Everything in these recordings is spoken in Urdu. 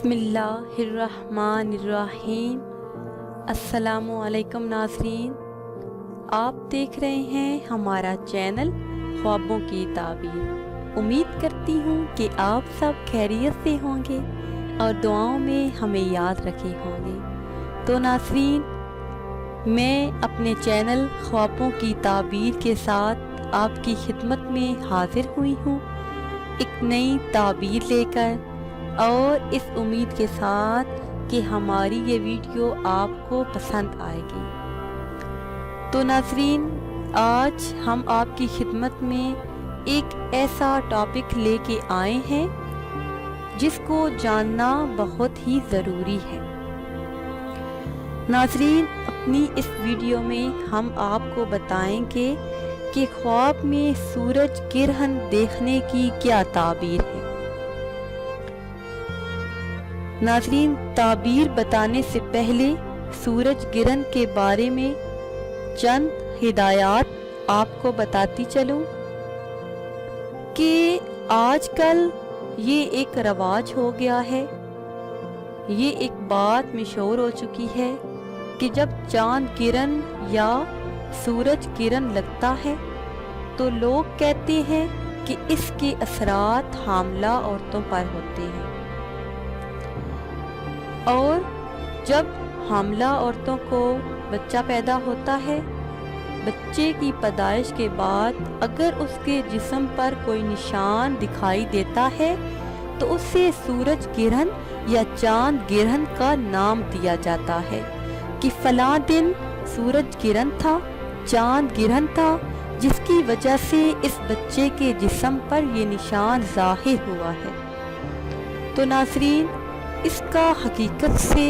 بسم اللہ الرحمن الرحیم۔ السلام علیکم ناظرین، آپ دیکھ رہے ہیں ہمارا چینل خوابوں کی تعبیر۔ امید کرتی ہوں کہ آپ سب خیریت سے ہوں گے اور دعاؤں میں ہمیں یاد رکھے ہوں گے۔ تو ناظرین، میں اپنے چینل خوابوں کی تعبیر کے ساتھ آپ کی خدمت میں حاضر ہوئی ہوں، ایک نئی تعبیر لے کر، اور اس امید کے ساتھ کہ ہماری یہ ویڈیو آپ کو پسند آئے گی۔ تو ناظرین، آج ہم آپ کی خدمت میں ایک ایسا ٹاپک لے کے آئے ہیں جس کو جاننا بہت ہی ضروری ہے۔ ناظرین، اپنی اس ویڈیو میں ہم آپ کو بتائیں گے کہ خواب میں سورج گرہن دیکھنے کی کیا تعبیر ہے۔ ناظرین، تعبیر بتانے سے پہلے سورج گرہن کے بارے میں چند ہدایات آپ کو بتاتی چلوں کہ آج کل یہ ایک رواج ہو گیا ہے، یہ ایک بات مشہور ہو چکی ہے کہ جب چاند گرہن یا سورج گرہن لگتا ہے تو لوگ کہتے ہیں کہ اس کے اثرات حاملہ عورتوں پر ہوتے ہیں، اور جب حاملہ عورتوں کو بچہ پیدا ہوتا ہے، بچے کی پیدائش کے بعد اگر اس کے جسم پر کوئی نشان دکھائی دیتا ہے تو اسے سورج گرہن یا چاند گرہن کا نام دیا جاتا ہے کہ فلاں دن سورج گرہن تھا، چاند گرہن تھا، جس کی وجہ سے اس بچے کے جسم پر یہ نشان ظاہر ہوا ہے۔ تو ناظرین، اس کا حقیقت سے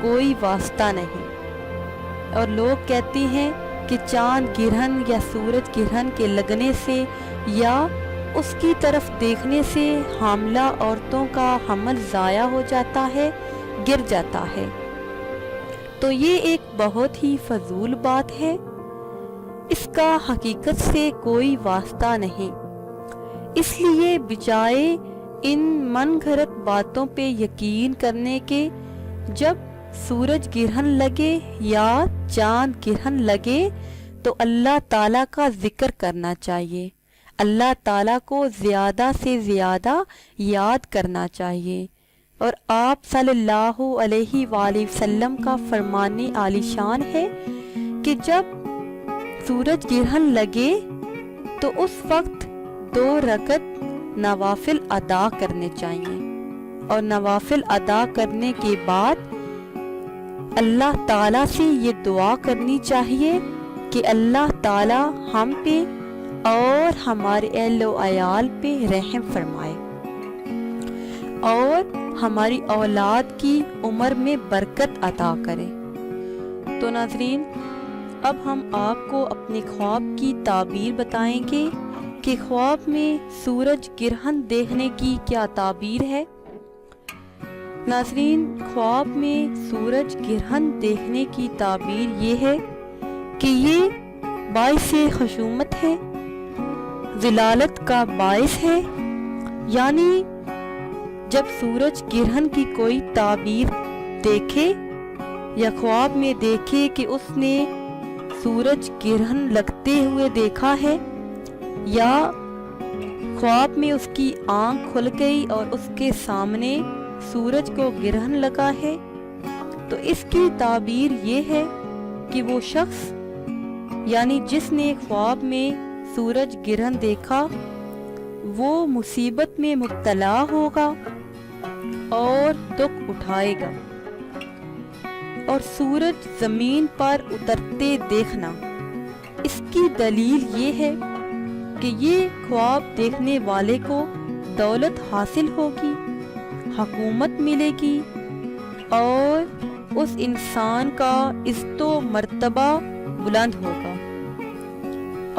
کوئی واسطہ نہیں، اور لوگ کہتے ہیں کہ چاند گرہن یا سورج گرہن کے لگنے سے یا اس کی طرف دیکھنے سے حاملہ عورتوں کا حمل ضائع ہو جاتا ہے، گر جاتا ہے۔ تو یہ ایک بہت ہی فضول بات ہے، اس کا حقیقت سے کوئی واسطہ نہیں۔ اس لیے بجائے ان من گھڑت باتوں پہ یقین کرنے کے، جب سورج گرہن لگے یا چاند گرہن لگے تو اللہ تعالیٰ کا ذکر کرنا چاہیے، اللہ تعالیٰ کو زیادہ سے زیادہ یاد کرنا چاہیے، اور آپ صلی اللہ علیہ وآلہ وسلم کا فرمان عالی شان ہے کہ جب سورج گرہن لگے تو اس وقت 2 رکعت نوافل ادا کرنے چاہیے، اور نوافل ادا کرنے کے بعد اللہ تعالیٰ سے یہ دعا کرنی چاہیے کہ اللہ تعالیٰ ہم پہ اور ہمارے اہل و عیال پہ رحم فرمائے اور ہماری اولاد کی عمر میں برکت عطا کرے۔ تو ناظرین، اب ہم آپ کو اپنے خواب کی تعبیر بتائیں گے کہ خواب میں سورج گرہن دیکھنے کی کیا تعبیر ہے۔ ناظرین، خواب میں سورج گرہن دیکھنے کی تعبیر یہ ہے کہ یہ باعث خشومت ہے، ذلالت کا باعث ہے، یعنی جب سورج گرہن کی کوئی تعبیر دیکھے یا خواب میں دیکھے کہ اس نے سورج گرہن لگتے ہوئے دیکھا ہے، یا خواب میں اس کی آنکھ کھل گئی اور اس کے سامنے سورج کو گرہن لگا ہے، تو اس کی تعبیر یہ ہے کہ وہ شخص، یعنی جس نے خواب میں سورج گرہن دیکھا، وہ مصیبت میں مبتلا ہوگا اور دکھ اٹھائے گا۔ اور سورج زمین پر اترتے دیکھنا، اس کی دلیل یہ ہے کہ یہ خواب دیکھنے والے کو دولت حاصل ہوگی، حکومت ملے گی، اور اس انسان کا عزت و مرتبہ بلند ہوگا۔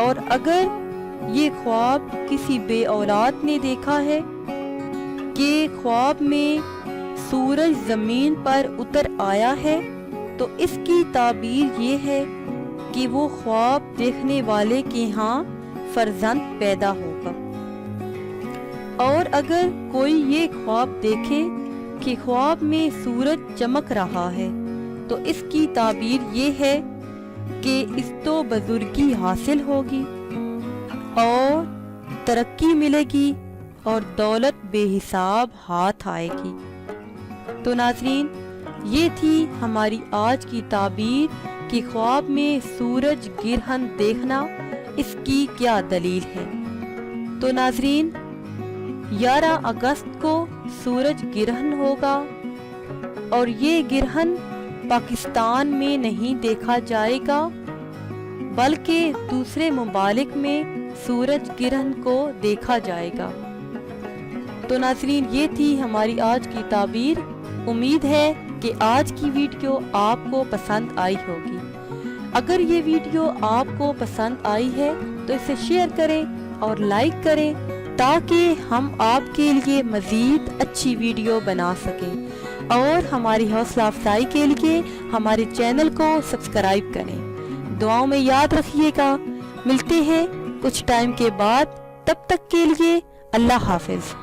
اور اگر یہ خواب کسی بے اولاد نے دیکھا ہے کہ خواب میں سورج زمین پر اتر آیا ہے، تو اس کی تعبیر یہ ہے کہ وہ خواب دیکھنے والے کے ہاں فرزند پیدا ہوگا۔ اور اگر کوئی یہ خواب دیکھے کہ خواب میں سورج چمک رہا ہے تو اس کی تعبیر یہ ہے کہ اس تو بزرگی حاصل ہوگی اور ترقی ملے گی اور دولت بے حساب ہاتھ آئے گی۔ تو ناظرین، یہ تھی ہماری آج کی تعبیر کہ خواب میں سورج گرہن دیکھنا اس کی کیا دلیل ہے۔ تو ناظرین، 11 اگست کو سورج گرہن ہوگا اور یہ گرہن پاکستان میں نہیں دیکھا جائے گا بلکہ دوسرے ممالک میں سورج گرہن کو دیکھا جائے گا۔ تو ناظرین، یہ تھی ہماری آج کی تعبیر۔ امید ہے کہ آج کی ویڈیو آپ کو پسند آئی ہوگی۔ اگر یہ ویڈیو آپ کو پسند آئی ہے تو اسے شیئر کریں اور لائک کریں تاکہ ہم آپ کے لیے مزید اچھی ویڈیو بنا سکیں، اور ہماری حوصلہ افزائی کے لیے ہمارے چینل کو سبسکرائب کریں۔ دعاؤں میں یاد رکھیے گا۔ ملتے ہیں کچھ ٹائم کے بعد، تب تک کے لیے اللہ حافظ۔